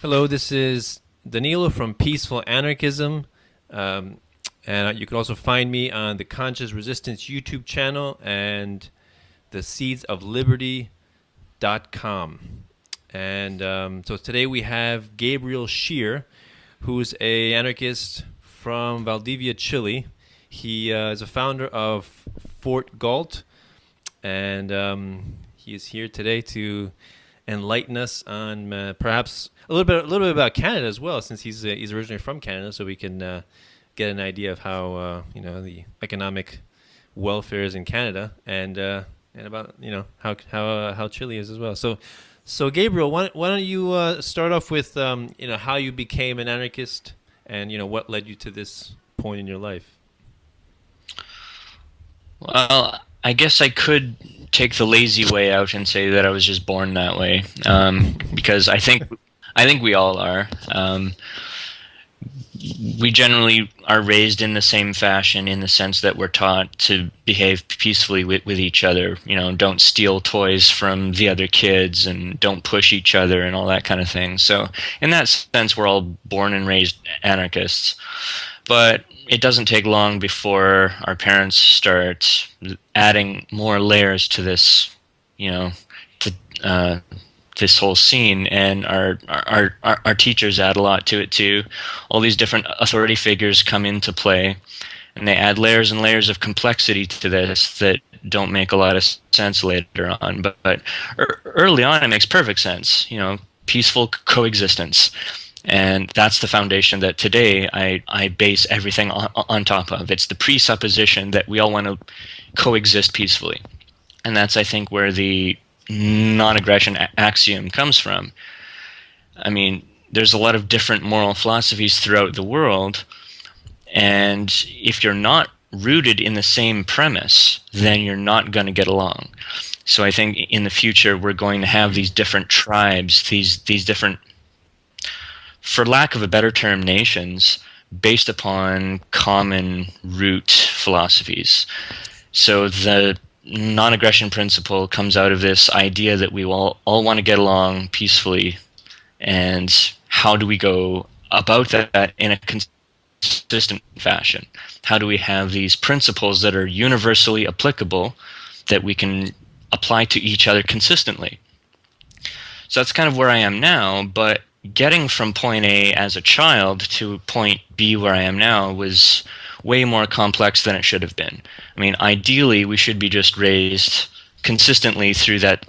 Hello, this is Danilo from Peaceful Anarchism. Um, and you can also find me on the Conscious Resistance YouTube channel and the Seeds of Liberty.com. And so today we have Gabriel Scheare, who's a anarchist from Valdivia, Chile. He is a founder of Fort Galt, and he is here today to enlighten us on perhaps a little bit about Canada as well, since he's originally from Canada, so we can get an idea of how the economic welfare is in Canada, and about how Chile is as well. So Gabriel, why don't you start off with how you became an anarchist, and what led you to this point in your life. Well, I guess I could take the lazy way out and say that I was just born that way, because I think we all are. We generally are raised in the same fashion, in the sense that we're taught to behave peacefully with each other. Don't steal toys from the other kids, and don't push each other, and all that kind of thing. So, in that sense, we're all born and raised anarchists. But it doesn't take long before our parents start adding more layers to this, to this whole scene, and our teachers add a lot to it too. All these different authority figures come into play, and they add layers and layers of complexity to this that don't make a lot of sense later on. But early on, it makes perfect sense. Peaceful coexistence. And that's the foundation that today I base everything on top of. It's the presupposition that we all want to coexist peacefully. And that's, I think, where the non-aggression axiom comes from. I mean, there's a lot of different moral philosophies throughout the world, and if you're not rooted in the same premise, then you're not going to get along. So I think in the future we're going to have these different tribes, these different, for lack of a better term, nations, based upon common root philosophies. So the non-aggression principle comes out of this idea that we all want to get along peacefully, and how do we go about that in a consistent fashion? How do we have these principles that are universally applicable, that we can apply to each other consistently? So that's kind of where I am now, but getting from point A as a child to point B where I am now was way more complex than it should have been. I mean, ideally, we should be just raised consistently through that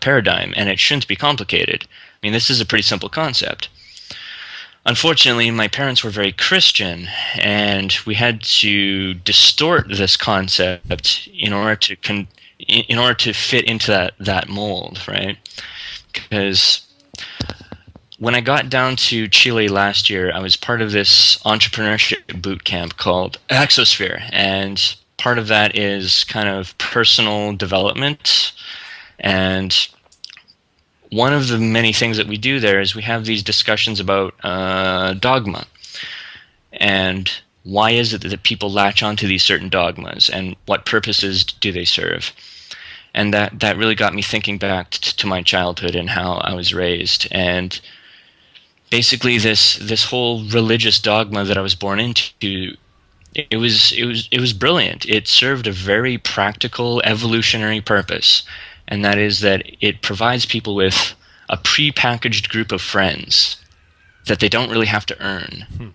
paradigm, and it shouldn't be complicated. I mean, this is a pretty simple concept. Unfortunately, my parents were very Christian, and we had to distort this concept in order to fit into that mold, right? Because when I got down to Chile last year, I was part of this entrepreneurship boot camp called Exosphere, and part of that is kind of personal development. And one of the many things that we do there is we have these discussions about dogma, and why is it that people latch onto these certain dogmas, and what purposes do they serve? And that really got me thinking back to my childhood and how I was raised. And basically, this whole religious dogma that I was born into, it was brilliant. It served a very practical evolutionary purpose, and that is that it provides people with a prepackaged group of friends that they don't really have to earn.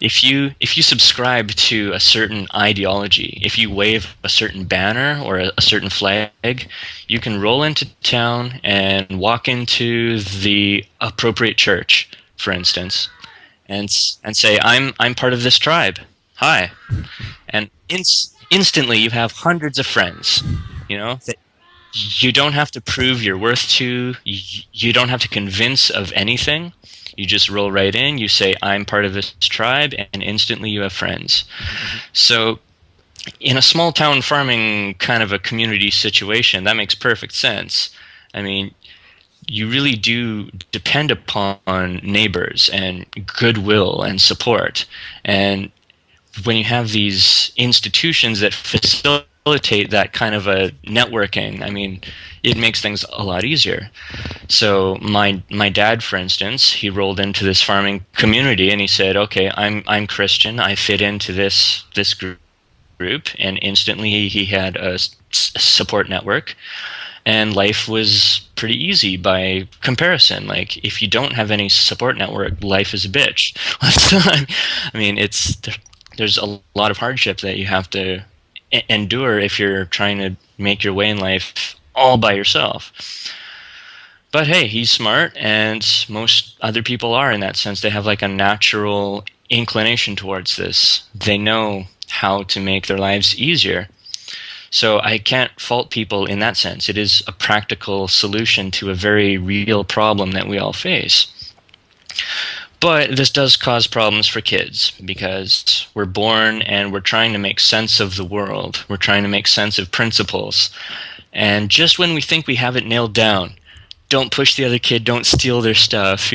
If you subscribe to a certain ideology, if you wave a certain banner or a certain flag, you can roll into town and walk into the appropriate church, for instance, and say, I'm part of this tribe. Hi. And instantly you have hundreds of friends, that you don't have to prove your worth to, you don't have to convince of anything. You just roll right in, you say, I'm part of this tribe, and instantly you have friends. So in a small town farming kind of a community situation, that makes perfect sense. I mean, you really do depend upon neighbors and goodwill and support. And when you have these institutions that facilitate facilitate that kind of a networking, I mean, it makes things a lot easier. So my dad, for instance, he rolled into this farming community and he said, "Okay, I'm Christian. I fit into this group," and instantly he had a support network, and life was pretty easy by comparison. Like, if you don't have any support network, life is a bitch. I mean, there's a lot of hardship that you have to endure if you're trying to make your way in life all by yourself. But hey, he's smart, and most other people are in that sense. They have like a natural inclination towards this. They know how to make their lives easier. So I can't fault people in that sense. It is a practical solution to a very real problem that we all face. But this does cause problems for kids, because we're born and we're trying to make sense of the world. We're trying to make sense of principles. And just when we think we have it nailed down, don't push the other kid, don't steal their stuff,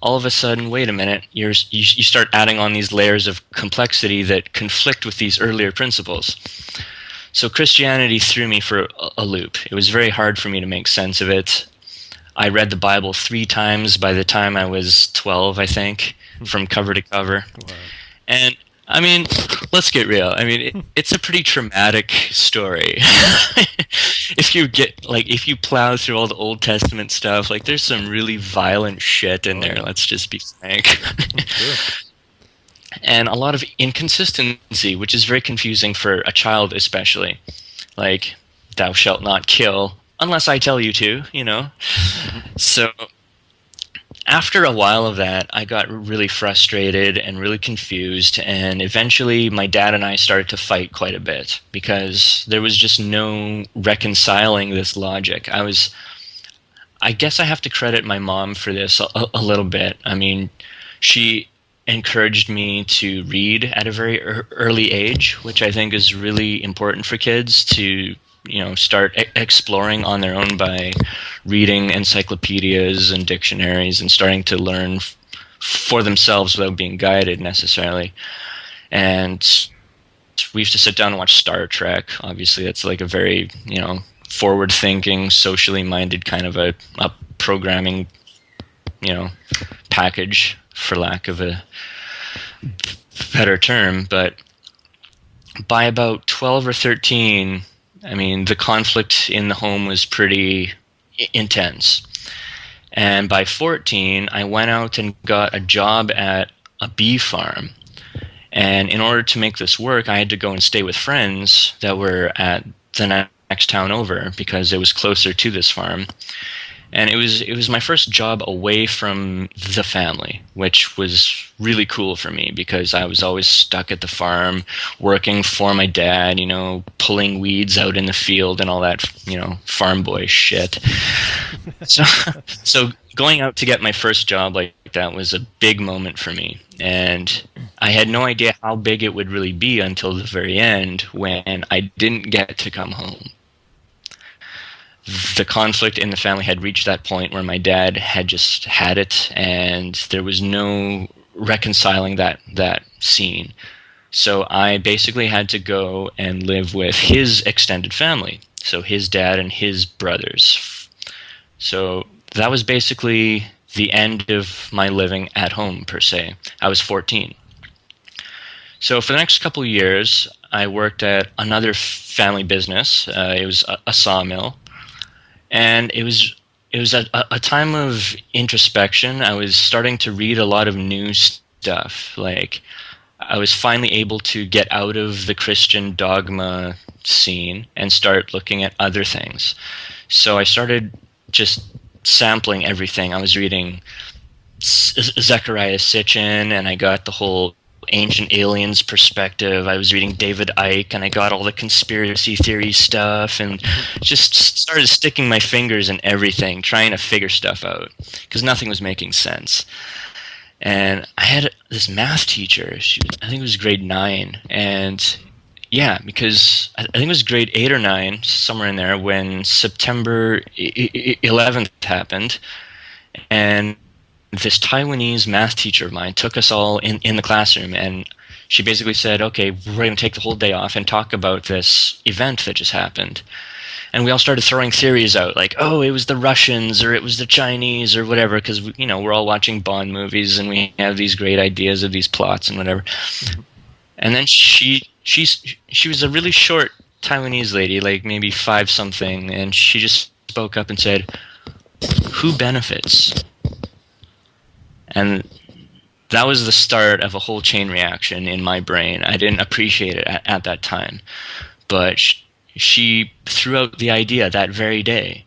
all of a sudden, wait a minute, you start adding on these layers of complexity that conflict with these earlier principles. So Christianity threw me for a loop. It was very hard for me to make sense of it. I read the Bible 3 times by the time I was 12, I think, from cover to cover. Wow. And I mean, let's get real. I mean, it's a pretty traumatic story. If you plow through all the Old Testament stuff, like, there's some really violent shit in there. Let's just be frank. Sure. And a lot of inconsistency, which is very confusing for a child especially. Like, thou shalt not kill unless I tell you to, So after a while of that, I got really frustrated and really confused, and eventually my dad and I started to fight quite a bit because there was just no reconciling this logic. I guess I have to credit my mom for this a little bit. I mean, she encouraged me to read at a very early age, which I think is really important for kids to start exploring on their own by reading encyclopedias and dictionaries and starting to learn for themselves without being guided necessarily. And we used to sit down and watch Star Trek. Obviously, that's like a very forward-thinking, socially minded kind of a programming package, for lack of a better term. But by about 12 or 13, I mean, the conflict in the home was pretty intense. And by 14, I went out and got a job at a bee farm. And in order to make this work, I had to go and stay with friends that were at the next town over because it was closer to this farm. And it was my first job away from the family, which was really cool for me because I was always stuck at the farm working for my dad, pulling weeds out in the field and all that, farm boy shit. So going out to get my first job like that was a big moment for me. And I had no idea how big it would really be until the very end when I didn't get to come home. The conflict in the family had reached that point where my dad had just had it, and there was no reconciling that scene. So I basically had to go and live with his extended family, so his dad and his brothers. So that was basically the end of my living at home, per se. I was 14. So for the next couple of years, I worked at another family business. It was a sawmill. And it was a time of introspection. I was starting to read a lot of new stuff. Like, I was finally able to get out of the Christian dogma scene and start looking at other things. So I started just sampling everything. I was reading Zecharia Sitchin, and I got the whole ancient aliens perspective. I was reading David Icke, and I got all the conspiracy theory stuff, and just started sticking my fingers in everything, trying to figure stuff out, because nothing was making sense. And I had this math teacher. I think it was grade 9, and yeah, because I think it was grade 8 or 9, somewhere in there, when September 11th happened, and this Taiwanese math teacher of mine took us all in the classroom, and she basically said, okay, we're going to take the whole day off and talk about this event that just happened. And we all started throwing theories out, like, oh, it was the Russians or it was the Chinese or whatever, because, you know, we're all watching Bond movies and we have these great ideas of these plots and whatever. And then she was a really short Taiwanese lady, like maybe 5-something, and she just spoke up and said, who benefits? And that was the start of a whole chain reaction in my brain. I didn't appreciate it at that time. But she threw out the idea that very day.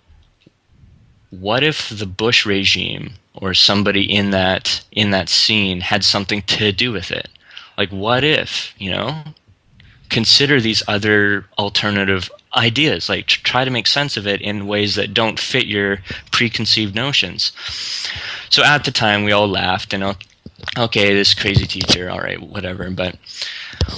What if the Bush regime or somebody in that scene had something to do with it? Like, what if, you know? Consider these other alternative ideas. Like, try to make sense of it in ways that don't fit your preconceived notions. So at the time, we all laughed and, okay, this crazy teacher, all right, whatever. But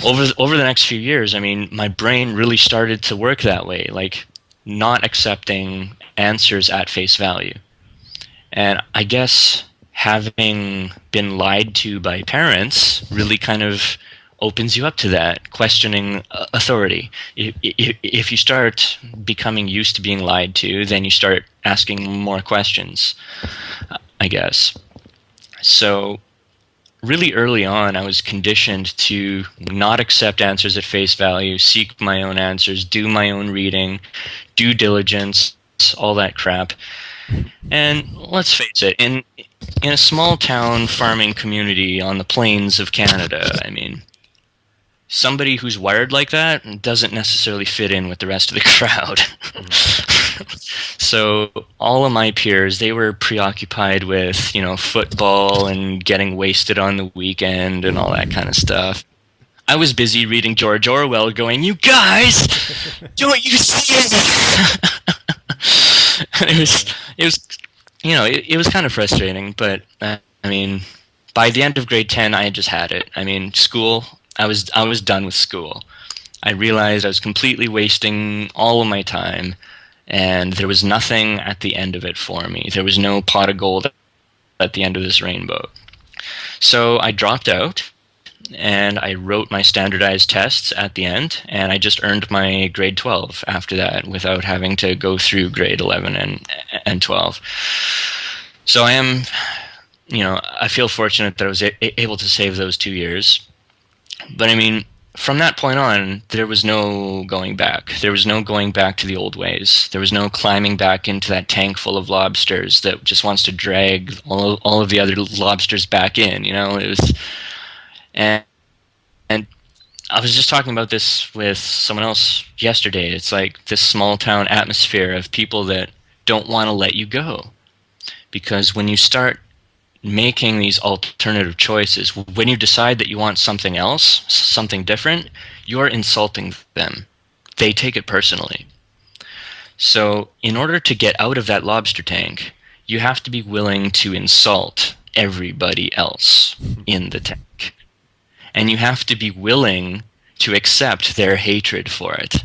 over the next few years, I mean, my brain really started to work that way, like not accepting answers at face value. And I guess having been lied to by parents really kind of opens you up to that, questioning authority. If you start becoming used to being lied to, then you start asking more questions, I guess. So really early on, I was conditioned to not accept answers at face value, seek my own answers, do my own reading, due diligence, all that crap. And let's face it, in a small town farming community on the plains of Canada, I mean, somebody who's wired like that doesn't necessarily fit in with the rest of the crowd. So all of my peers, they were preoccupied with, you know, football and getting wasted on the weekend and all that kind of stuff. I was busy reading George Orwell going, you guys, don't you see it? And it was, you know, it was kind of frustrating, but I mean, by the end of grade 10, I had just had it. I mean, school, I was done with school. I realized I was completely wasting all of my time, and there was nothing at the end of it for me. There was no pot of gold at the end of this rainbow. So I dropped out, and I wrote my standardized tests at the end, and I just earned my grade 12 after that without having to go through grade 11 and 12. So I am, you know, I feel fortunate that I was able to save those 2 years. But I mean, from that point on, there was no going back. There was no going back to the old ways. There was no climbing back into that tank full of lobsters that just wants to drag all of the other lobsters back in, you know? It was, and I was just talking about this with someone else yesterday. It's like this small town atmosphere of people that don't want to let you go. Because when you start making these alternative choices, when you decide that you want something else, something different, you're insulting them. They take it personally. So in order to get out of that lobster tank, you have to be willing to insult everybody else in the tank. And you have to be willing to accept their hatred for it.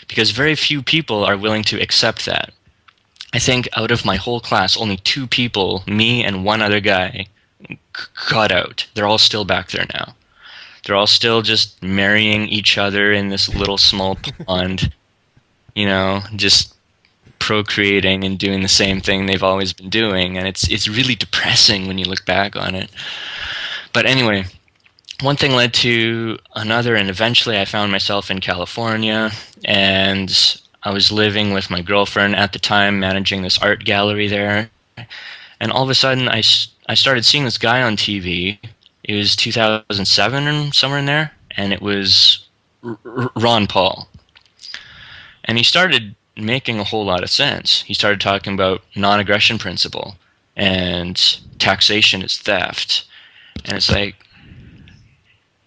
Because very few people are willing to accept that. I think out of my whole class, only 2 people, me and one other guy, got out. They're all still back there now. They're all still just marrying each other in this little small pond, you know, just procreating and doing the same thing they've always been doing. And it's really depressing when you look back on it. But anyway, one thing led to another, and eventually I found myself in California, and I was living with my girlfriend at the time, managing this art gallery there. And all of a sudden, I started seeing this guy on TV. It was 2007 or somewhere in there, and it was Ron Paul. And he started making a whole lot of sense. He started talking about non-aggression principle, and taxation is theft. And it's like,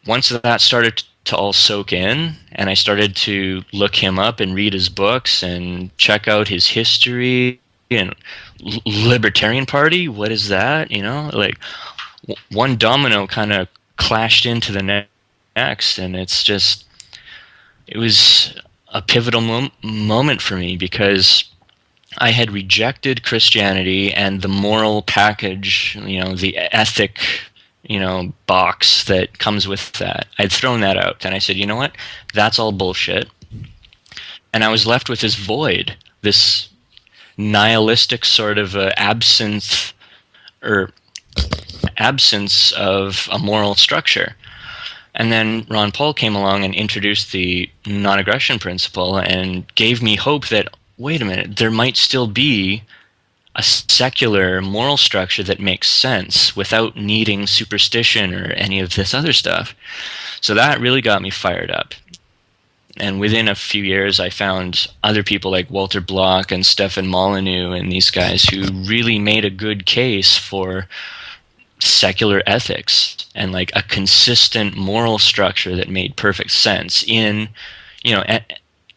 once that started to all soak in, and I started to look him up and read his books and check out his history and Libertarian Party, what is that? You know, like one domino kind of clashed into the next, and it was a pivotal moment for me, because I had rejected Christianity and the moral package, you know, the ethic box that comes with that. I'd thrown that out, and I said, you know what? That's all bullshit. And I was left with this void, this nihilistic sort of absence of a moral structure. And then Ron Paul came along and introduced the non-aggression principle and gave me hope that, wait a minute, there might still be a secular moral structure that makes sense without needing superstition or any of this other stuff. So that really got me fired up. And within a few years, I found other people like Walter Block and Stefan Molyneux and these guys who really made a good case for secular ethics and like a consistent moral structure that made perfect sense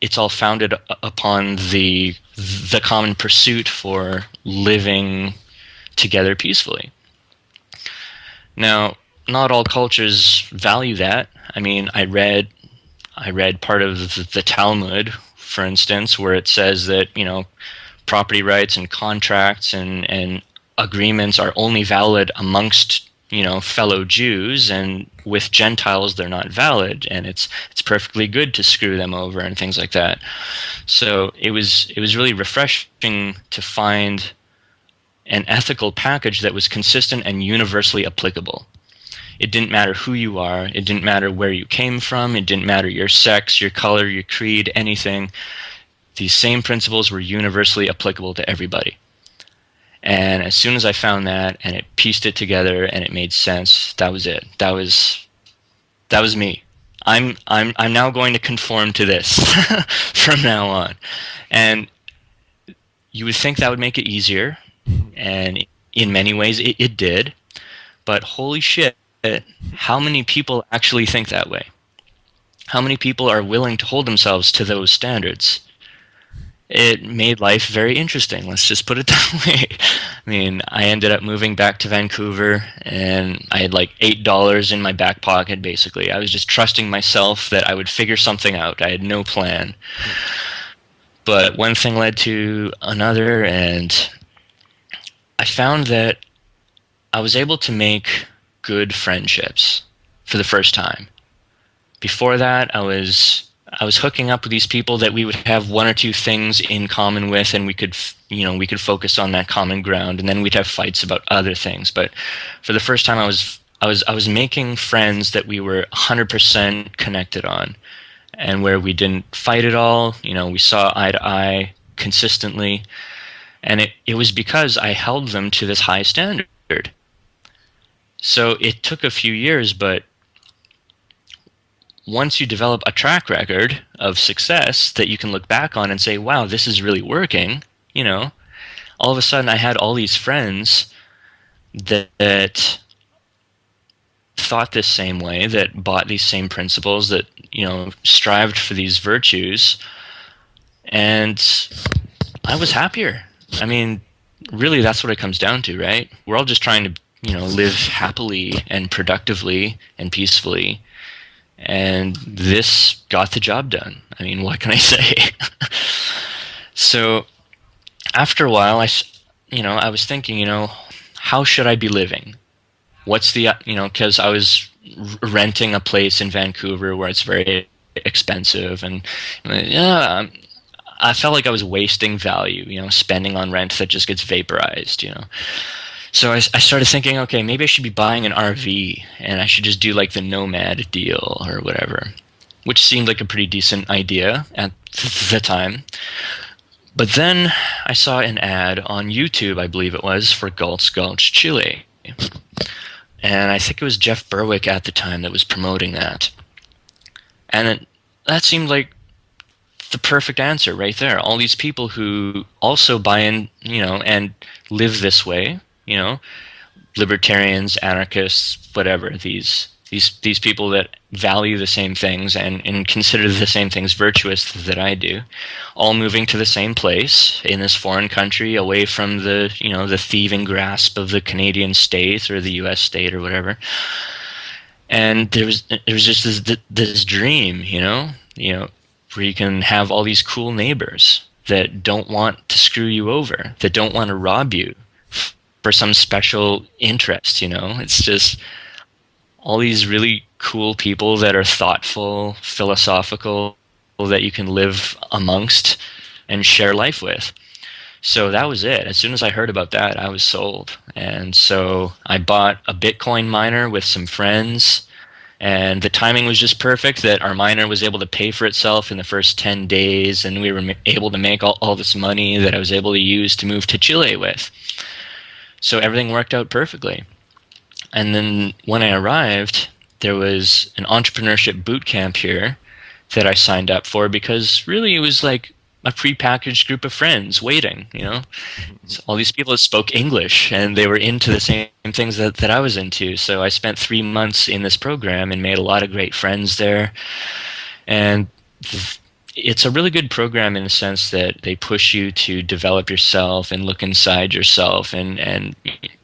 it's all founded upon the common pursuit for living together peacefully. Now, not all cultures value that. I mean, I read part of the Talmud, for instance, where it says that, property rights and contracts and agreements are only valid amongst, fellow Jews, and with Gentiles they're not valid, and it's perfectly good to screw them over and things like that. So it was really refreshing to find an ethical package that was consistent and universally applicable. It didn't matter who you are, it didn't matter where you came from, it didn't matter your sex, your color, your creed, anything. These same principles were universally applicable to everybody. And as soon as I found that and it pieced it together and it made sense, that was it. That was me. I'm now going to conform to this from now on. And you would think that would make it easier, and in many ways it did. But holy shit, how many people actually think that way? How many people are willing to hold themselves to those standards? It made life very interesting, let's just put it that way. I mean, I ended up moving back to Vancouver, and I had like $8 in my back pocket, basically. I was just trusting myself that I would figure something out. I had no plan. But one thing led to another, and I found that I was able to make good friendships for the first time. Before that, I was hooking up with these people that we would have one or two things in common with, and we could focus on that common ground, and then we'd have fights about other things. But for the first time, I was making friends that we were 100% connected on, and where we didn't fight at all. We saw eye to eye consistently, and it was because I held them to this high standard. So it took a few years, but once you develop a track record of success that you can look back on and say, wow, this is really working, all of a sudden I had all these friends that thought this same way, that bought these same principles, that, strived for these virtues, and I was happier. I mean, really, that's what it comes down to, right? We're all just trying to, live happily and productively and peacefully. And this got the job done. I mean, what can I say? So after a while, I was thinking, how should I be living? What's the, because I was renting a place in Vancouver where it's very expensive, and I felt like I was wasting value, spending on rent that just gets vaporized, So I started thinking, okay, maybe I should be buying an RV, and I should just do like the nomad deal or whatever, which seemed like a pretty decent idea at the time. But then I saw an ad on YouTube, I believe it was, for Gulch, Chile. And I think it was Jeff Berwick at the time that was promoting that. And that seemed like the perfect answer right there. All these people who also buy in, and live this way, libertarians, anarchists, whatever, these people that value the same things and consider the same things virtuous that I do, all moving to the same place in this foreign country, away from the thieving grasp of the Canadian state or the U.S. state or whatever. And there was just this dream, where you can have all these cool neighbors that don't want to screw you over, that don't want to rob you for some special interest, It's just, all these really cool people that are thoughtful, philosophical, that you can live amongst and share life with. So that was it. As soon as I heard about that, I was sold. And so I bought a Bitcoin miner with some friends, and the timing was just perfect that our miner was able to pay for itself in the first 10 days, and we were able to make all this money that I was able to use to move to Chile with. So everything worked out perfectly. And then when I arrived, there was an entrepreneurship boot camp here that I signed up for, because really it was like a prepackaged group of friends waiting, you know. So all these people that spoke English, and they were into the same things that I was into. So I spent 3 months in this program and made a lot of great friends there. And it's a really good program in the sense that they push you to develop yourself and look inside yourself and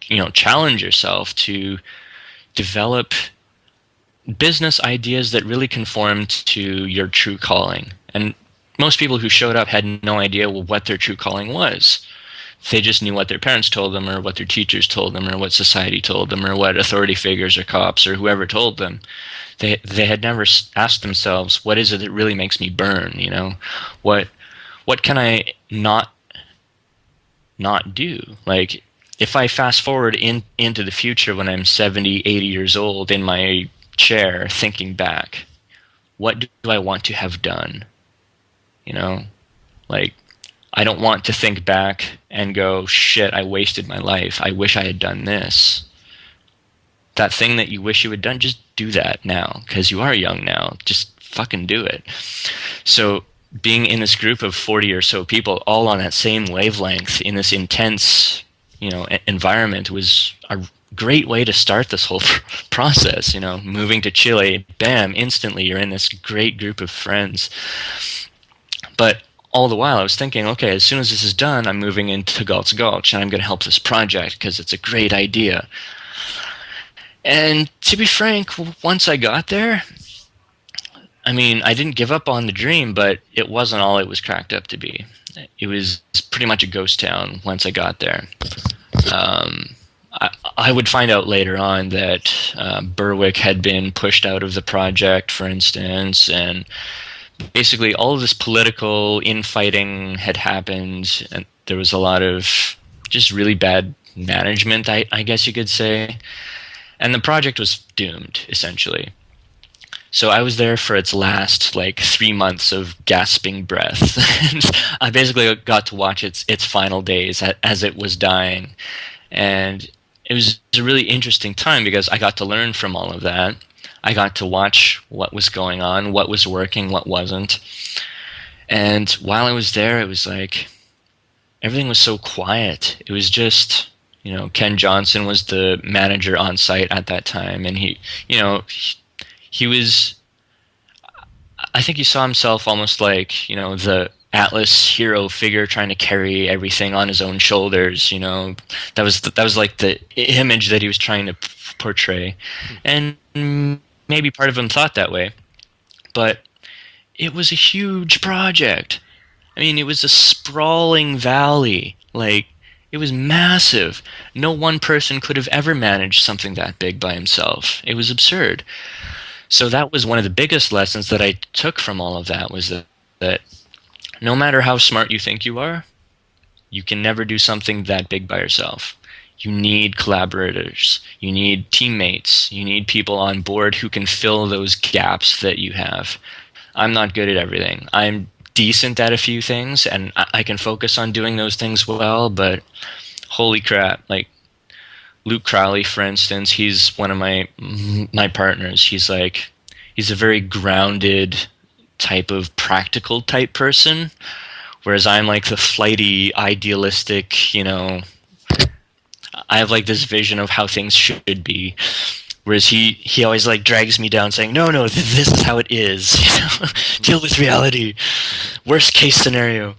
you know, challenge yourself to develop business ideas that really conformed to your true calling. And most people who showed up had no idea what their true calling was. They just knew what their parents told them, or what their teachers told them, or what society told them, or what authority figures or cops or whoever told them. They had never asked themselves, what is it that really makes me burn? You know, what can I not do? Like, if I fast forward into the future when I'm 70, 80 years old in my chair thinking back, what do I want to have done? You know, like, I don't want to think back and go, shit, I wasted my life. I wish I had done this. That thing that you wish you had done, just do that now, because you are young now. Just fucking do it. So being in this group of 40 or so people, all on that same wavelength in this intense, you know, environment, was a great way to start this whole process. You know, moving to Chile, bam, instantly you're in this great group of friends. But all the while I was thinking, okay, as soon as this is done, I'm moving into Gulch, and I'm going to help this project because it's a great idea. And to be frank, once I got there, I mean, I didn't give up on the dream, but it wasn't all it was cracked up to be. It was pretty much a ghost town once I got there. I would find out later on that Berwick had been pushed out of the project, for instance, and basically all of this political infighting had happened, and there was a lot of just really bad management, I guess you could say. And the project was doomed, essentially. So I was there for its last, 3 months of gasping breath. And I basically got to watch its final days as it was dying. And it was a really interesting time because I got to learn from all of that. I got to watch what was going on, what was working, what wasn't. And while I was there, it was like everything was so quiet. It was just, you know, Ken Johnson was the manager on site at that time, and he was, I think he saw himself almost like, you know, the Atlas hero figure trying to carry everything on his own shoulders. You know, that was like the image that he was trying to portray. And maybe part of him thought that way, but it was a huge project. I mean, it was a sprawling valley. Like, it was massive. No one person could have ever managed something that big by himself. It was absurd. So that was one of the biggest lessons that I took from all of that, was that no matter how smart you think you are, you can never do something that big by yourself. You need collaborators. You need teammates. You need people on board who can fill those gaps that you have. I'm not good at everything. I'm decent at a few things, and I can focus on doing those things well, but holy crap, like Luke Crowley, for instance, he's one of my partners. He's a very grounded type of practical type person, whereas I'm like the flighty, idealistic, you know, I have like this vision of how things should be, whereas he always like drags me down saying, no, this is how it is, you know? Deal with reality, worst case scenario.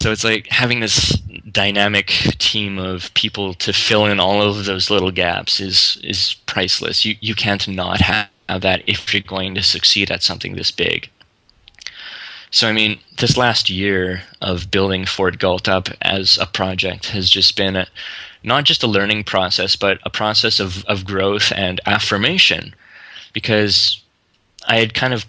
So it's like having this dynamic team of people to fill in all of those little gaps is priceless. You can't not have that if you're going to succeed at something this big. So I mean, this last year of building Fort Galt up as a project has just been not just a learning process, but a process of growth and affirmation, because I had kind of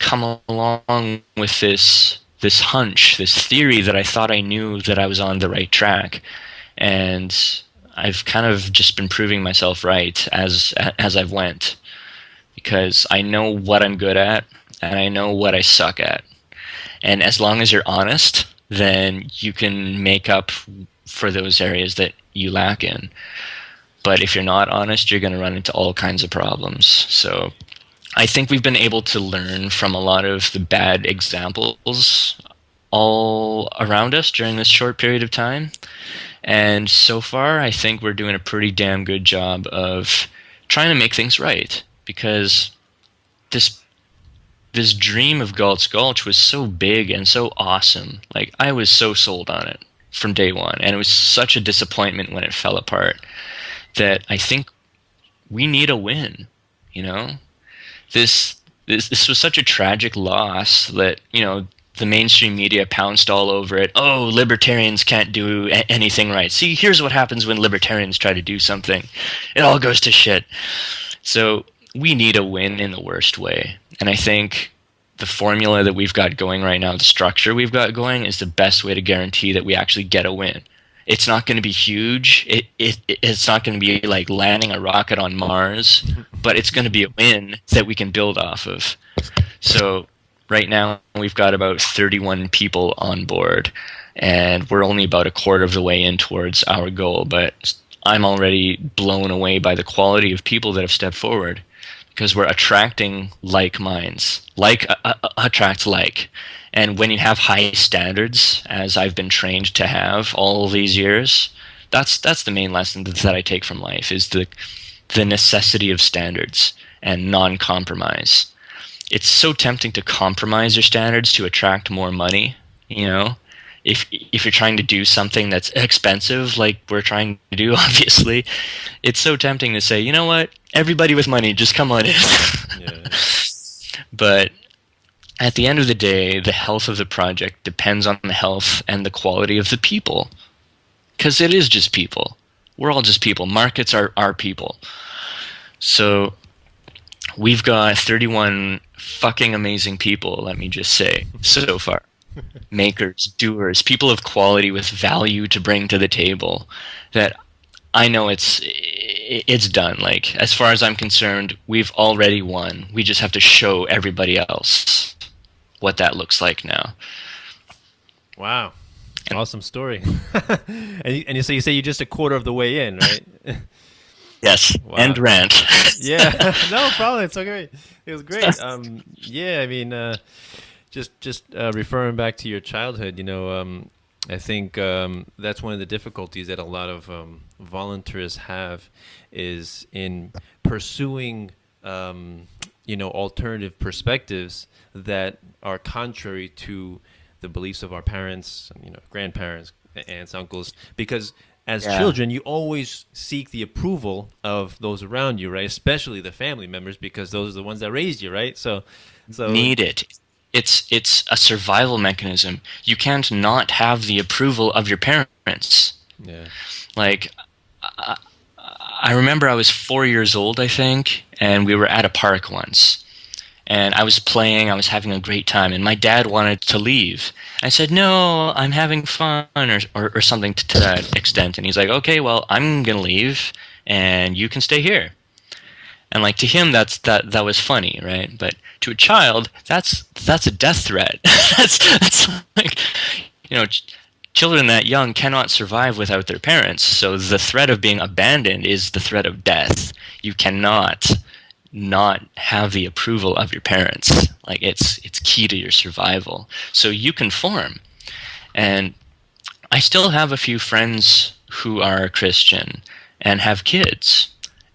come along with this hunch, this theory that I thought I knew that I was on the right track, and I've kind of just been proving myself right as I've went, because I know what I'm good at and I know what I suck at, and as long as you're honest, then you can make up for those areas that you lack in. But if you're not honest, you're going to run into all kinds of problems. So I think we've been able to learn from a lot of the bad examples all around us during this short period of time. And so far, I think we're doing a pretty damn good job of trying to make things right. Because this dream of Galt's Gulch was so big and so awesome. Like, I was so sold on it from day one. And it was such a disappointment when it fell apart that I think we need a win, you know? This was such a tragic loss that, you know, the mainstream media pounced all over it. Oh, libertarians can't do anything right. See, here's what happens when libertarians try to do something. It all goes to shit. So we need a win in the worst way. And I think the formula that we've got going right now, the structure we've got going, is the best way to guarantee that we actually get a win. It's not going to be huge. It's not going to be like landing a rocket on Mars, but it's going to be a win that we can build off of. So right now we've got about 31 people on board, and we're only about a quarter of the way in towards our goal, but I'm already blown away by the quality of people that have stepped forward, because we're attracting like minds. Like attracts like. And when you have high standards, as I've been trained to have all these years, that's the main lesson that I take from life, is the necessity of standards and non-compromise. It's so tempting to compromise your standards to attract more money, you know? If you're trying to do something that's expensive, like we're trying to do, obviously, it's so tempting to say, you know what, everybody with money, just come on in. Yeah. But at the end of the day, the health of the project depends on the health and the quality of the people. Because it is just people. We're all just people. Markets are people. So we've got 31 fucking amazing people, let me just say, so far. Makers, doers, people of quality with value to bring to the table, that I know it's done. Like, as far as I'm concerned, we've already won. We just have to show everybody else what that looks like now. Wow. Awesome story. and you say you're just a quarter of the way in, right? Yes. Wow. And rant. Yeah. No problem. It's so great. It was great. Yeah, I mean, just referring back to your childhood, you know, I think that's one of the difficulties that a lot of voluntarists have, is in pursuing, you know, alternative perspectives that are contrary to the beliefs of our parents, you know, grandparents, aunts, uncles, because as children, you always seek the approval of those around you, right? Especially the family members, because those are the ones that raised you, right? So need it. It's a survival mechanism. You can't not have the approval of your parents. Yeah. Like, I remember I was 4 years old, I think, and we were at a park once. And I was playing, I was having a great time, and my dad wanted to leave. I said, no, I'm having fun, or something to that extent. And he's like, okay, well, I'm going to leave, and you can stay here. And like, to him, that was funny, right? But to a child, that's a death threat. that's like, you know, children that young cannot survive without their parents. So the threat of being abandoned is the threat of death. You cannot not have the approval of your parents. Like, it's key to your survival. So you conform. And I still have a few friends who are Christian and have kids.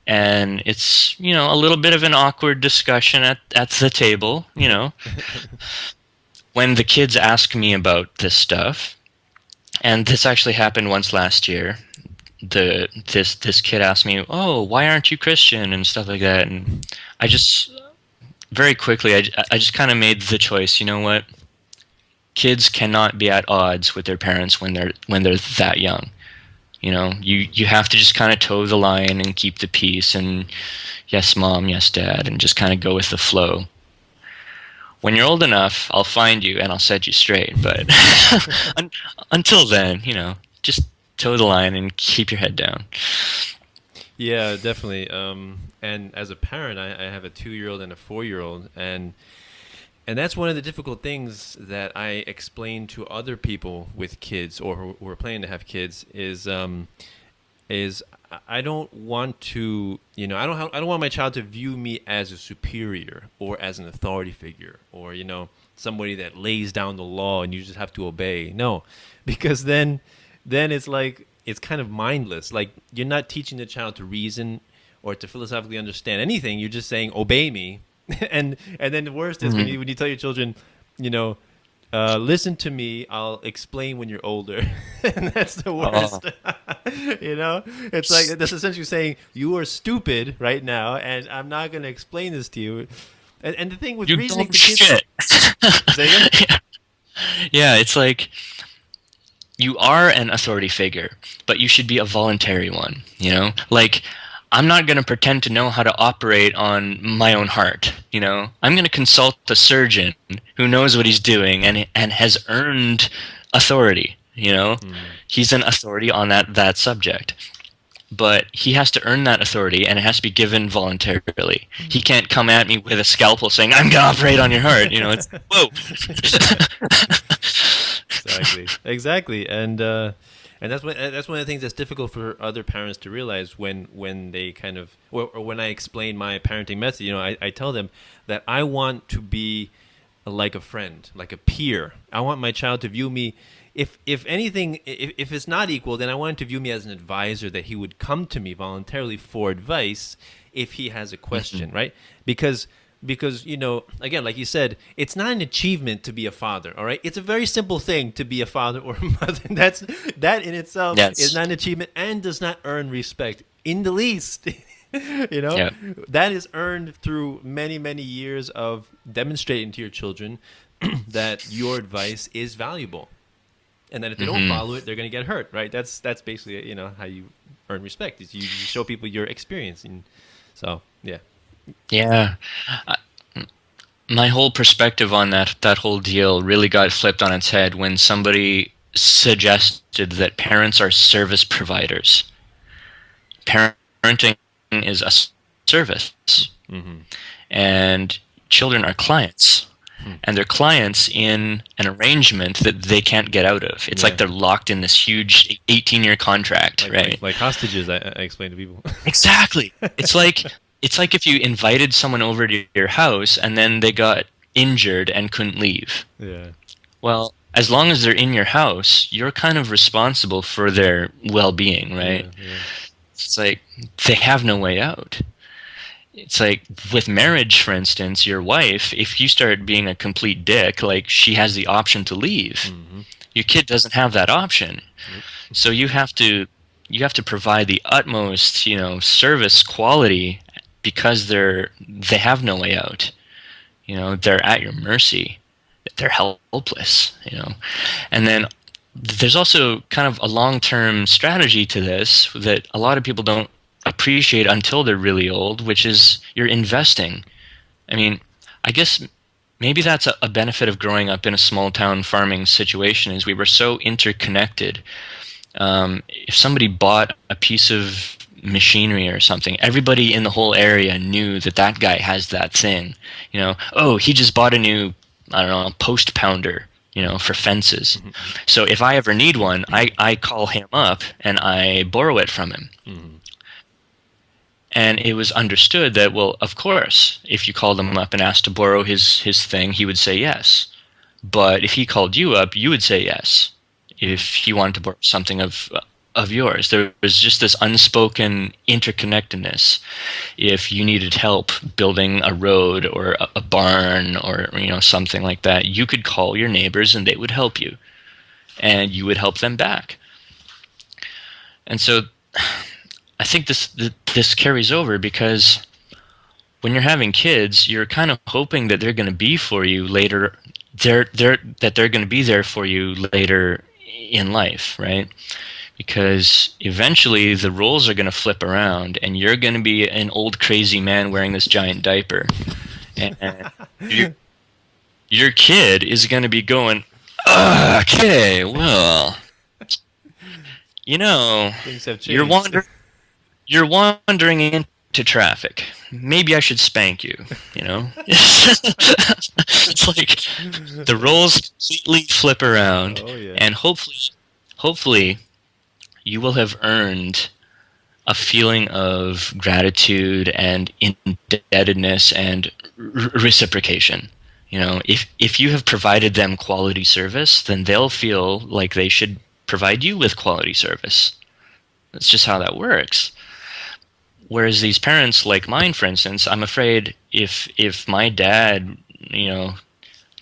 And it's, you know, a little bit of an awkward discussion at the table, you know, when the kids ask me about this stuff. And this actually happened once last year. This kid asked me, oh, why aren't you Christian, and stuff like that. And I just, very quickly, I just kind of made the choice, you know what? Kids cannot be at odds with their parents when they're that young. You know, you have to just kind of toe the line and keep the peace and yes, mom, yes, dad, and just kind of go with the flow. When you're old enough, I'll find you and I'll set you straight. But until then, you know, just toe the line and keep your head down. Yeah, definitely. And as a parent, I have a 2-year-old and a 4-year-old, and that's one of the difficult things that I explain to other people with kids or who are planning to have kids is I don't want to, I don't want my child to view me as a superior or as an authority figure or, somebody that lays down the law and you just have to obey. No, because then it's like it's kind of mindless. Like you're not teaching the child to reason or to philosophically understand anything. You're just saying obey me. And then the worst is when you tell your children, listen to me. I'll explain when you're older, and that's the worst. It's like that's essentially saying you are stupid right now, and I'm not going to explain this to you. And the thing with you reasoning don't to kids, shit. yeah. Yeah, it's like you are an authority figure, but you should be a voluntary one. You know, like. I'm not going to pretend to know how to operate on my own heart, I'm going to consult a surgeon who knows what he's doing and has earned authority, He's an authority on that subject. But he has to earn that authority, and it has to be given voluntarily. He can't come at me with a scalpel saying, I'm going to operate on your heart, it's, whoa. Exactly. And that's one of the things that's difficult for other parents to realize when they kind of or when I explain my parenting method. I tell them that I want to be like a friend, like a peer. I want my child to view me, if anything, if it's not equal, then I want him to view me as an advisor, that he would come to me voluntarily for advice if he has a question, right? Because again, like you said, it's not an achievement to be a father, all right? It's a very simple thing to be a father or a mother. That in itself is not an achievement and does not earn respect in the least. That is earned through many, many years of demonstrating to your children that your advice is valuable. And that if they don't follow it, they're going to get hurt, right? That's basically, how you earn respect, is you show people your experience. And so, yeah. Yeah. My whole perspective on that whole deal really got flipped on its head when somebody suggested that parents are service providers. Parenting is a service, and children are clients. And they're clients in an arrangement that they can't get out of. It's like they're locked in this huge 18-year contract, right? Like hostages, I explain to people. Exactly. It's like if you invited someone over to your house and then they got injured and couldn't leave. Yeah. Well, as long as they're in your house, you're kind of responsible for their well-being, right? Yeah. It's like they have no way out. It's like with marriage, for instance, your wife, if you start being a complete dick, like she has the option to leave. Your kid doesn't have that option. So you have to provide the utmost, service quality, because they have no way out. They're at your mercy. They're helpless, And then there's also kind of a long-term strategy to this that a lot of people don't appreciate until they're really old, which is you're investing. I mean, I guess maybe that's a benefit of growing up in a small-town farming situation, is we were so interconnected. If somebody bought a piece of machinery or something, everybody in the whole area knew that guy has that thing. Oh, he just bought a new, I don't know, post pounder, for fences. So if I ever need one, I call him up and I borrow it from him. And it was understood that, well, of course, if you called him up and asked to borrow his thing, he would say yes. But if he called you up, you would say yes if he wanted to borrow something of yours. There was just this unspoken interconnectedness. If you needed help building a road or a barn or something like that, you could call your neighbors and they would help you, and you would help them back. And so I think this carries over, because when you're having kids, you're kind of hoping that they're going to be for you later. They're going to be there for you later in life, right? because eventually the roles are going to flip around, and you're going to be an old crazy man wearing this giant diaper, and your kid is going to be going, okay, well, you know, Things have you're changed. you're wandering into traffic. Maybe I should spank you, you know? It's like the roles completely flip around, Oh yeah. and hopefully you will have earned a feeling of gratitude and indebtedness and reciprocation. You know, if you have provided them quality service, then they'll feel like they should provide you with quality service. That's just how that works. Whereas these parents, like mine, for instance, I'm afraid if my dad, you know,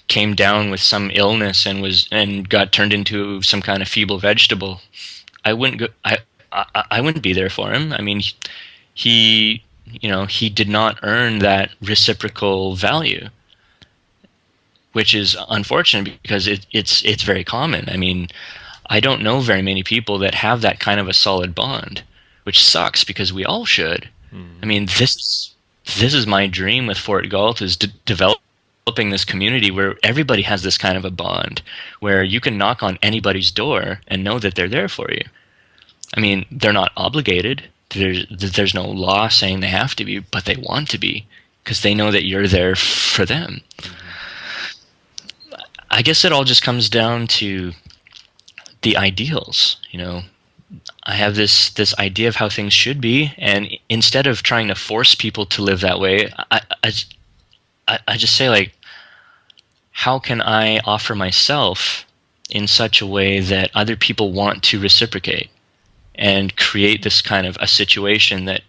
came down with some illness and got turned into some kind of feeble vegetable, I wouldn't go. I wouldn't be there for him. I mean, he you know, he did not earn that reciprocal value, which is unfortunate because it's very common. I mean, I don't know very many people that have that kind of a solid bond, which sucks because we all should. I mean, this is my dream with Fort Galt, is developing this community where everybody has this kind of a bond, where you can knock on anybody's door and know that they're there for you. I mean, they're not obligated. There's no law saying they have to be, but they want to be because they know that you're there for them. I guess it all just comes down to the ideals, you know. I have this idea of how things should be, and instead of trying to force people to live that way, I just say, like, how can I offer myself in such a way that other people want to reciprocate and create this kind of a situation that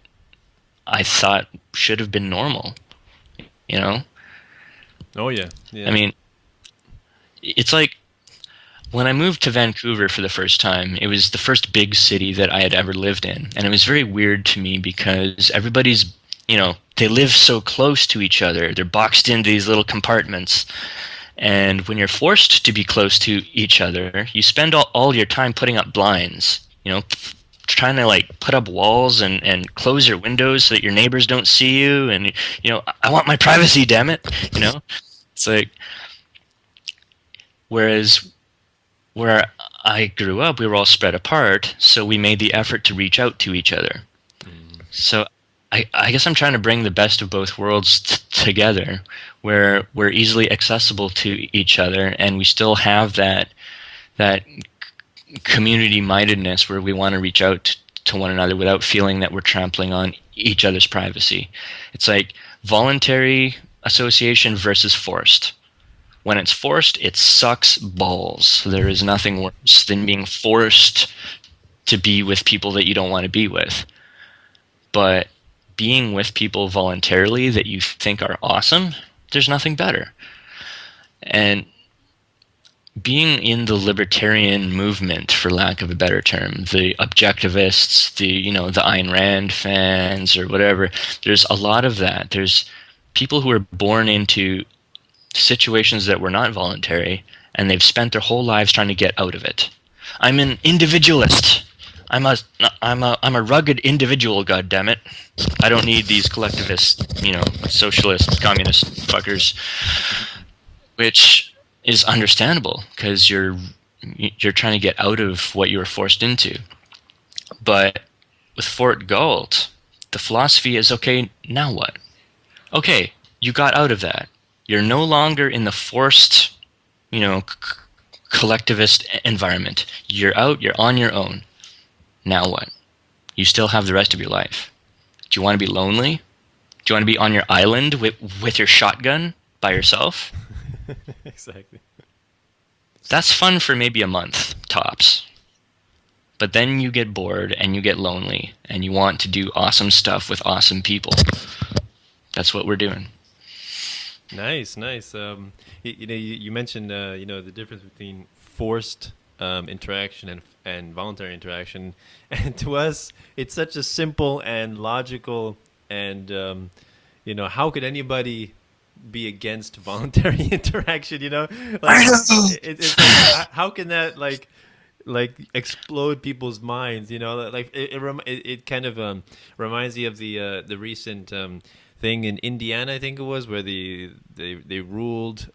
I thought should have been normal, you know? Oh yeah. Yeah. I mean, it's like when I moved to Vancouver for the first time, it was the first big city that I had ever lived in. And it was very weird to me because everybody's, you know, they live so close to each other. They're boxed into these little compartments. And when you're forced to be close to each other, you spend all your time putting up blinds, you know, trying to like put up walls and close your windows so that your neighbors don't see you. And, you know, I want my privacy, damn it. You know, it's like, whereas where I grew up, we were all spread apart, so we made the effort to reach out to each other. So I guess I'm trying to bring the best of both worlds together, where we're easily accessible to each other, and we still have that community-mindedness where we want to reach out to one another without feeling that we're trampling on each other's privacy. It's like voluntary association versus forced. When it's forced, it sucks balls. There is nothing worse than being forced to be with people that you don't want to be with. But being with people voluntarily that you think are awesome, there's nothing better. And being in the libertarian movement, for lack of a better term, the objectivists, the Ayn Rand fans or whatever, there's a lot of that. There's people who are born into situations that were not voluntary, and they've spent their whole lives trying to get out of it. I'm an individualist. I'm a rugged individual, goddammit. I don't need these collectivist, socialist, communist fuckers. Which is understandable, because you're trying to get out of what you were forced into. But with Fort Galt, the philosophy is, okay, now what? Okay, you got out of that. You're no longer in the forced, collectivist environment. You're out, you're on your own. Now what? You still have the rest of your life. Do you want to be lonely? Do you want to be on your island with your shotgun by yourself? Exactly. That's fun for maybe a month, tops. But then you get bored and you get lonely and you want to do awesome stuff with awesome people. That's what we're doing. Nice. You mentioned the difference between forced interaction and voluntary interaction, and to us it's such a simple and logical, and how could anybody be against voluntary interaction? Like, it's like, how can that like explode people's minds. Like it kind of reminds me of the recent thing in Indiana, I think it was, where they ruled.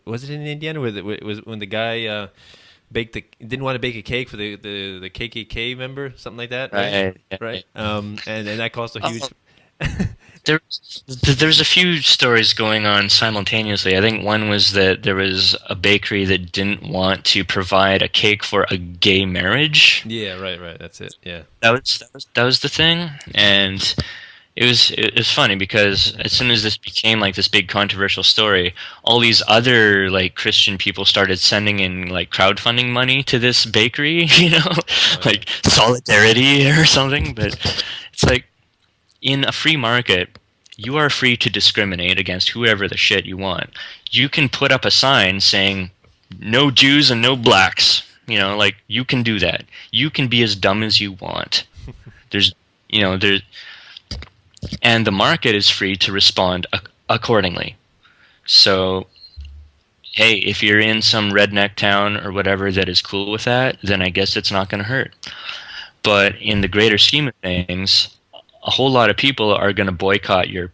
Was it in Indiana where it was when the guy didn't want to bake a cake for the KKK member, something like that, right? Right. Right. Right. And that caused a huge. Oh, there's a few stories going on simultaneously. I think one was that there was a bakery that didn't want to provide a cake for a gay marriage. Yeah, right, right. That's it. Yeah. That was the thing, and it was funny because as soon as this became like this big controversial story, all these other like Christian people started sending in like crowdfunding money to this bakery, Oh yeah. like solidarity or something. But it's like in a free market, you are free to discriminate against whoever the shit you want. You can put up a sign saying no Jews and no blacks. Like you can do that. You can be as dumb as you want. There's there's and the market is free to respond accordingly. So, hey, if you're in some redneck town or whatever that is cool with that, then I guess it's not going to hurt. But in the greater scheme of things, a whole lot of people are going to boycott your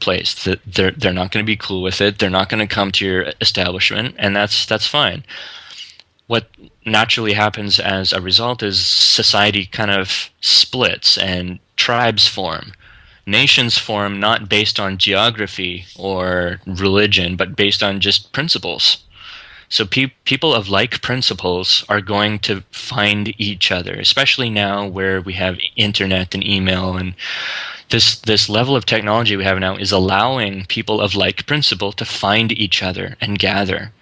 place. They're not going to be cool with it. They're not going to come to your establishment, and that's fine. What naturally happens as a result is society kind of splits and tribes form. Nations form not based on geography or religion, but based on just principles. So people of like principles are going to find each other, especially now where we have internet and email, and this level of technology we have now is allowing people of like principle to find each other and gather.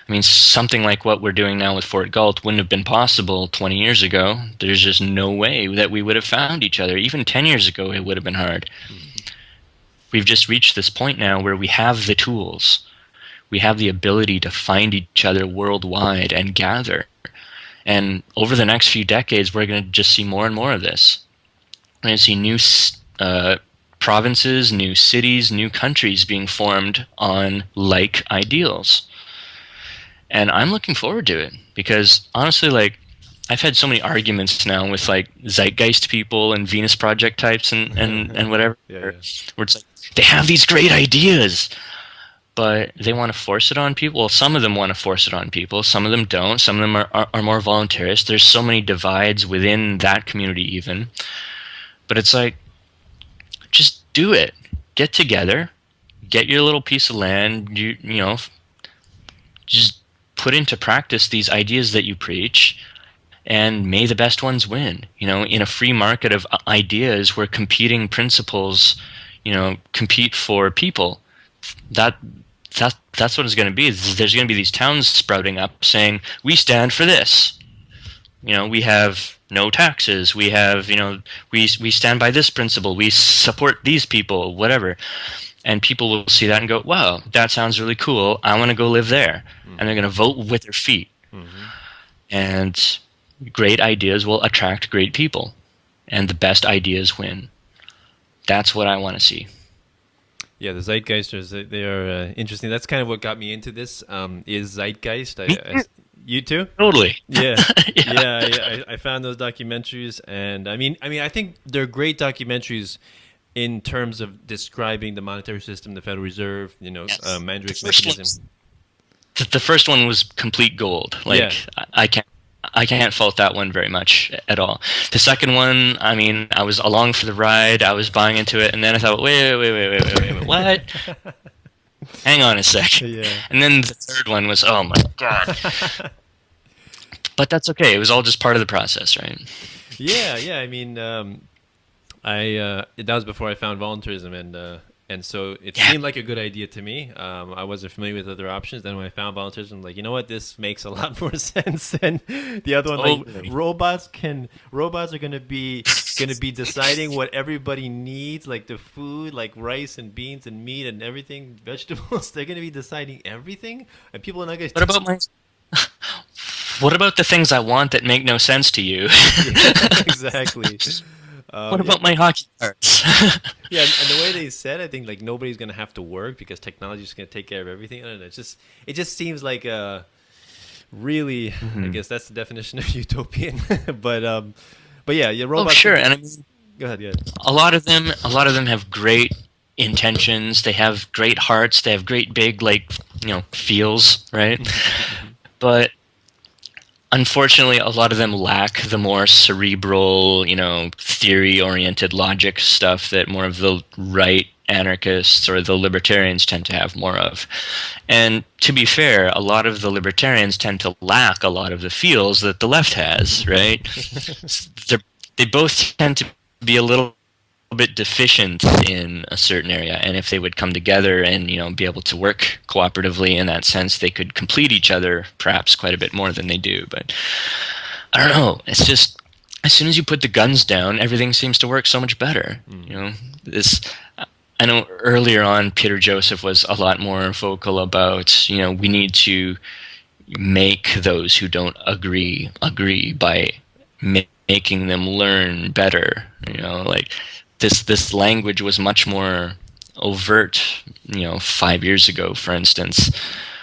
I mean, something like what we're doing now with Fort Galt wouldn't have been possible 20 years ago. There's just no way that we would have found each other. Even 10 years ago, it would have been hard. We've just reached this point now where we have the tools. We have the ability to find each other worldwide and gather. And over the next few decades, we're going to just see more and more of this. We're going to see new provinces, new cities, new countries being formed on like ideals. And I'm looking forward to it because honestly, like, I've had so many arguments now with like Zeitgeist people and Venus Project types and whatever, Yeah, where yeah. it's like they have these great ideas, but they want to force it on people. Well, some of them want to force it on people. Some of them don't. Some of them are more voluntarist. There's so many divides within that community even. But it's like, just do it. Get together. Get your little piece of land. Just put into practice these ideas that you preach, and may the best ones win. In a free market of ideas where competing principles, compete for people, that's what it's going to be. There's going to be these towns sprouting up saying, we stand for this. We have no taxes. We have, we stand by this principle. We support these people, whatever. And people will see that and go, wow, that sounds really cool. I want to go live there. Mm-hmm. And they're going to vote with their feet. Mm-hmm. And great ideas will attract great people. And the best ideas win. That's what I want to see. Yeah, the Zeitgeisters, they are interesting. That's kind of what got me into this, is Zeitgeist. You too? Totally. Yeah. Yeah. Yeah. I found those documentaries, and I think they're great documentaries in terms of describing the monetary system, the Federal Reserve, Yes. Mandrake's The first mechanism. The first one was complete gold. Like, Yeah. I can't fault that one very much at all. The second one, I mean, I was along for the ride. I was buying into it, and then I thought, wait, what? Hang on a second. Yeah. And then the third one was, oh my god. But that's okay. It was all just part of the process, right? Yeah. I mean, that was before I found voluntarism, and so it Yeah. seemed like a good idea to me. I wasn't familiar with other options. Then when I found voluntarism, I'm like, you know what, this makes a lot more sense than the other one. Totally. Like robots are gonna be deciding what everybody needs, like the food, like rice and beans and meat and everything, vegetables. They're gonna be deciding everything, and people are not gonna. What about the things I want that make no sense to you? Yeah, exactly. What about my hockey cards? Yeah, and the way they said, I think like nobody's gonna have to work because technology is gonna take care of everything. I don't know. It just seems like a really, I Hmm. guess that's the definition of utopian. but yeah, Oh, robots sure. can. And I mean, Go ahead. Yeah. a lot of them have great intentions. They have great hearts. They have great big, like, feels, right? But unfortunately, a lot of them lack the more cerebral, theory-oriented logic stuff that more of the right anarchists or the libertarians tend to have more of. And to be fair, a lot of the libertarians tend to lack a lot of the feels that the left has, right? They both tend to be a little bit deficient in a certain area, and if they would come together and be able to work cooperatively in that sense, they could complete each other perhaps quite a bit more than they do. But I don't know, it's just, as soon as you put the guns down, everything seems to work so much better. This, I know earlier on Peter Joseph was a lot more vocal about we need to make those who don't agree by making them learn better. Like, this language was much more overt, 5 years ago, for instance.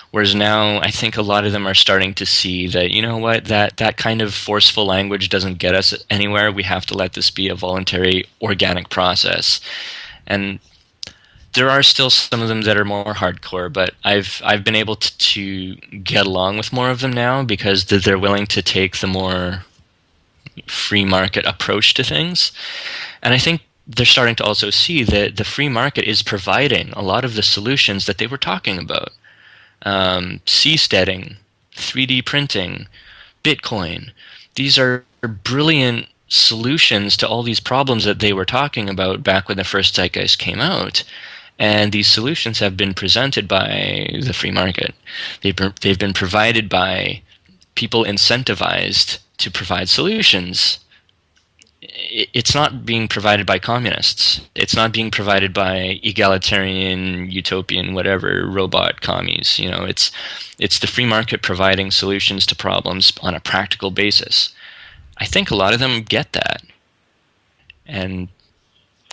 Whereas now, I think a lot of them are starting to see that, what, that kind of forceful language doesn't get us anywhere. We have to let this be a voluntary, organic process. And there are still some of them that are more hardcore, but I've been able to get along with more of them now because they're willing to take the more free market approach to things. And I think they're starting to also see that the free market is providing a lot of the solutions that they were talking about. Sea-steading, 3D printing, Bitcoin. These are brilliant solutions to all these problems that they were talking about back when the first Zeitgeist came out. And these solutions have been presented by the free market. They've been provided by people incentivized to provide solutions. It's not being provided by communists. It's not being provided by egalitarian, utopian, whatever, robot commies. It's the free market providing solutions to problems on a practical basis. I think a lot of them get that. And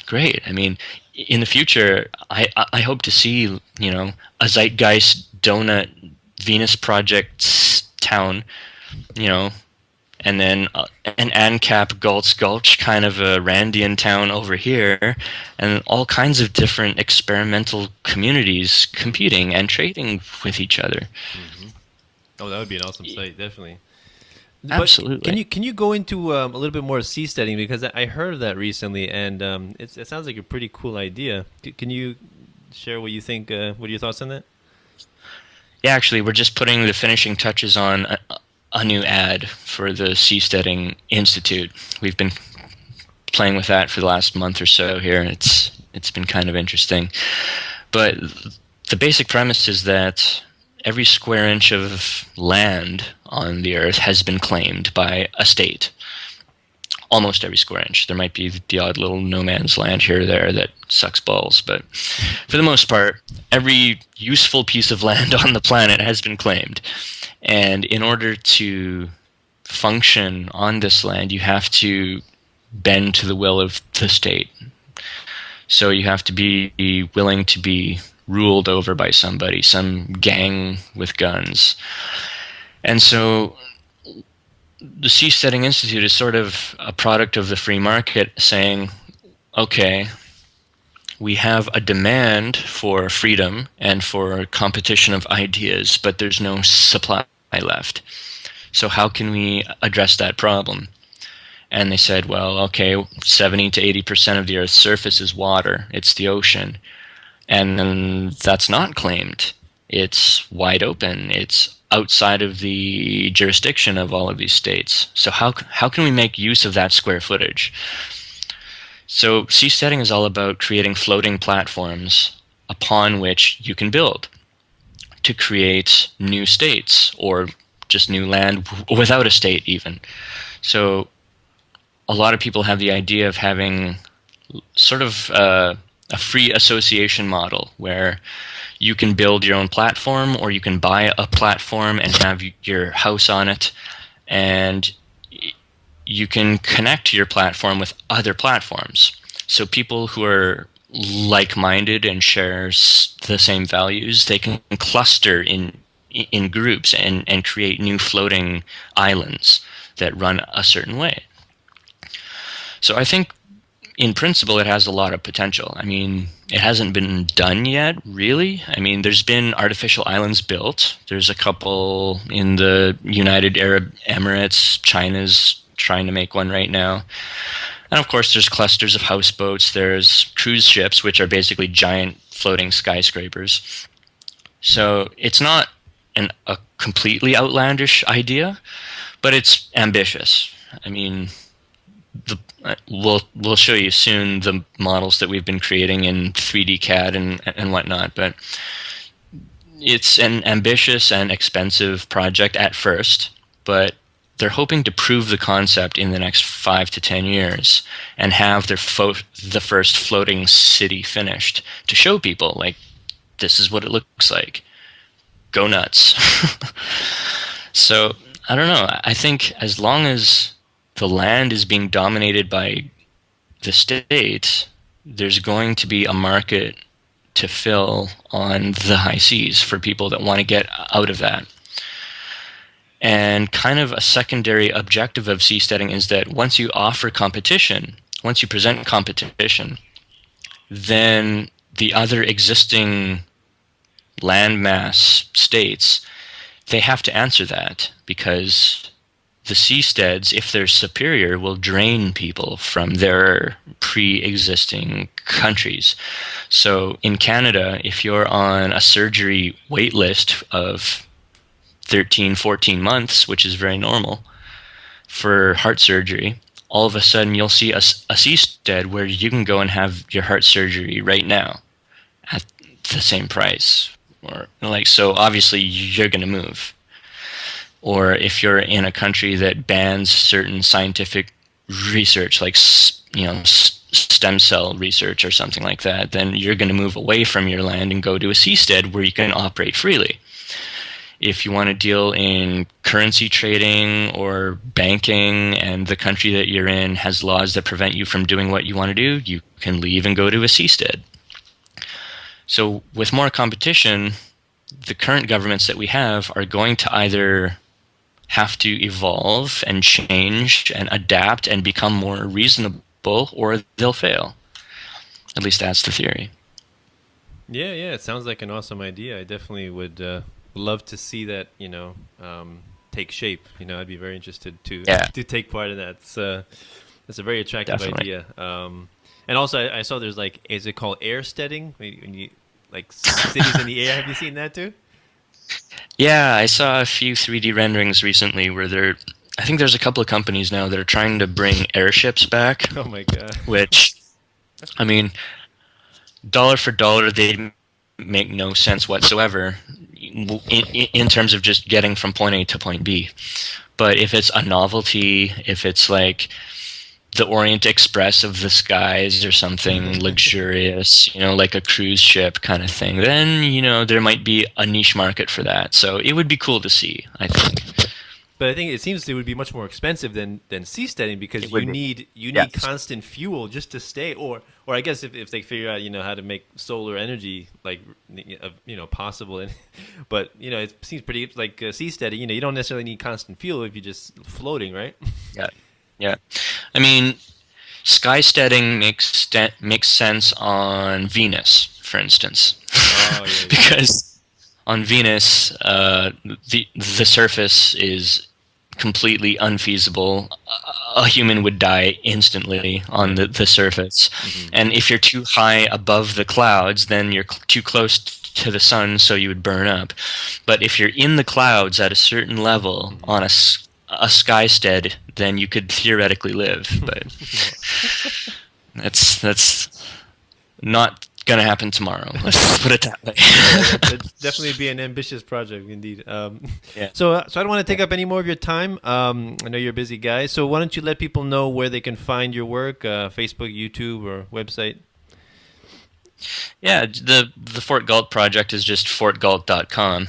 great. I mean, in the future, I hope to see, a Zeitgeist donut Venus Project town, and then an ANCAP Gulch kind of a Randian town over here, and all kinds of different experimental communities competing and trading with each other. Oh, that would be an awesome site, definitely. But Absolutely. can you go into a little bit more sea-steading, because I heard of that recently, and it sounds like a pretty cool idea. Can you share what you think? What are your thoughts on that? Yeah, actually, we're just putting the finishing touches on a new ad for the Sea-steading Institute. We've been playing with that for the last month or so here. It's been kind of interesting. But the basic premise is that every square inch of land on the Earth has been claimed by a state. Almost every square inch. There might be the odd little no man's land here or there that sucks balls, but for the most part, every useful piece of land on the planet has been claimed. And in order to function on this land, you have to bend to the will of the state. So you have to be willing to be ruled over by somebody, some gang with guns. And so the Sea-steading Institute is sort of a product of the free market saying, okay, we have a demand for freedom and for competition of ideas, but there's no supply left. So how can we address that problem? And they said, well, okay, 70 to 80% of the Earth's surface is water. It's the ocean. And then that's not claimed. It's wide open. It's outside of the jurisdiction of all of these states. So how can we make use of that square footage? So Sea-steading is all about creating floating platforms upon which you can build to create new states or just new land without a state even. So a lot of people have the idea of having sort of a free association model where you can build your own platform or you can buy a platform and have your house on it, and you can connect your platform with other platforms. So people who are like-minded and share the same values, they can cluster in in groups and create new floating islands that run a certain way. So I think in principle, it has a lot of potential. I mean, it hasn't been done yet, really. I mean, there's been artificial islands built. There's a couple in the United Arab Emirates. China's trying to make one right now. And of course, there's clusters of houseboats. There's cruise ships, which are basically giant floating skyscrapers. So it's not a completely outlandish idea, but it's ambitious. I mean, we'll show you soon the models that we've been creating in 3D CAD and whatnot, but it's an ambitious and expensive project at first, but they're hoping to prove the concept in the next 5 to 10 years and have the first floating city finished to show people, like, this is what it looks like. Go nuts. So, I don't know. I think as long as the land is being dominated by the state, there's going to be a market to fill on the high seas for people that want to get out of that. And kind of a secondary objective of seasteading is that once you offer competition, once you present competition, then the other existing landmass states, they have to answer that, because the seasteads, if they're superior, will drain people from their pre-existing countries. So in Canada, if you're on a surgery wait list of 13, 14 months, which is very normal for heart surgery, all of a sudden you'll see a seastead where you can go and have your heart surgery right now at the same price. Or like, so obviously you're going to move. Or if you're in a country that bans certain scientific research, like stem cell research or something like that, then you're going to move away from your land and go to a seastead where you can operate freely. If you want to deal in currency trading or banking and the country that you're in has laws that prevent you from doing what you want to do, you can leave and go to a seastead. So with more competition, the current governments that we have are going to either have to evolve and change and adapt and become more reasonable, or they'll fail. At least that's the theory. Yeah, it sounds like an awesome idea. I definitely would love to see that, take shape. I'd be very interested to take part in that. That's a very attractive idea. And also, I saw there's is it called air-steading? When you, cities in the air. Have you seen that too? Yeah, I saw a few 3D renderings recently where I think there's a couple of companies now that are trying to bring airships back. Oh my god. Which, I mean, dollar for dollar, they make no sense whatsoever in terms of just getting from point A to point B. But if it's a novelty, if it's like the Orient Express of the skies or something luxurious, like a cruise ship kind of thing, then, there might be a niche market for that. So it would be cool to see, I think. But I think it seems it would be much more expensive than seasteading, because you need constant fuel just to stay, or I guess if they figure out how to make solar energy possible, but it seems pretty like seasteading. You don't necessarily need constant fuel if you're just floating, right? Yeah. I mean, sky-steading makes sense on Venus, for instance. Oh, yeah. Because on Venus, the surface is completely unfeasible. A human would die instantly on the surface. Mm-hmm. And if you're too high above the clouds, then you're too close to the sun, so you would burn up. But if you're in the clouds at a certain level on a skystead, then you could theoretically live. But that's not going to happen tomorrow. Let's put it that way. It'd definitely be an ambitious project, indeed. So I don't want to take up any more of your time. I know you're a busy guy. So why don't you let people know where they can find your work, Facebook, YouTube, or website? Yeah, the Fort Galt project is just fortgalt.com.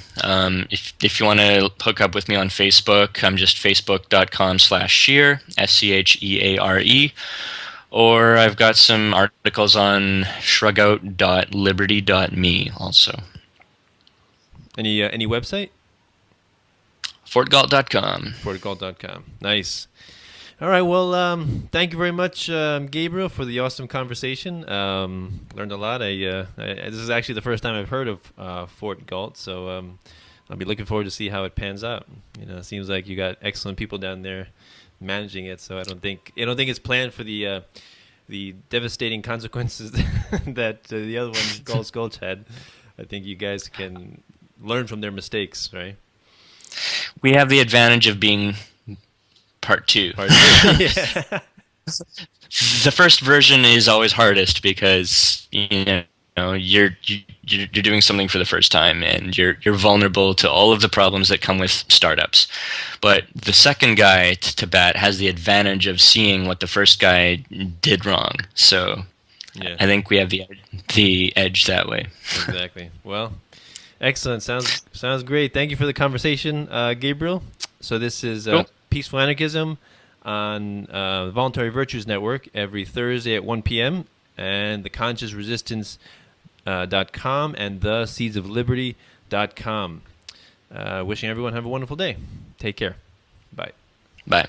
If you want to hook up with me on Facebook, I'm just facebook.com/Scheare, SCHEARE. Or I've got some articles on shrugout.liberty.me also. Any website? FortGalt.com. FortGalt.com. Nice. All right. Well, thank you very much, Gabriel, for the awesome conversation. Learned a lot. This is actually the first time I've heard of Fort Galt, so I'll be looking forward to see how it pans out. It seems like you got excellent people down there managing it. So I don't think it's planned for the devastating consequences that the other one, Galt's Gulch, had. I think you guys can learn from their mistakes, right? We have the advantage of being part two. Yeah. The first version is always hardest because you're doing something for the first time and you're vulnerable to all of the problems that come with startups. But the second guy to bat has the advantage of seeing what the first guy did wrong. So yeah. I think we have the edge that way. Exactly. Well, excellent. Sounds great. Thank you for the conversation, Gabriel. So this is cool. Peaceful Anarchism on the Voluntary Virtues Network every Thursday at 1 p.m. and the Conscious Resistance.com and the seedsofliberty.com. Wishing everyone have a wonderful day. Take care. Bye.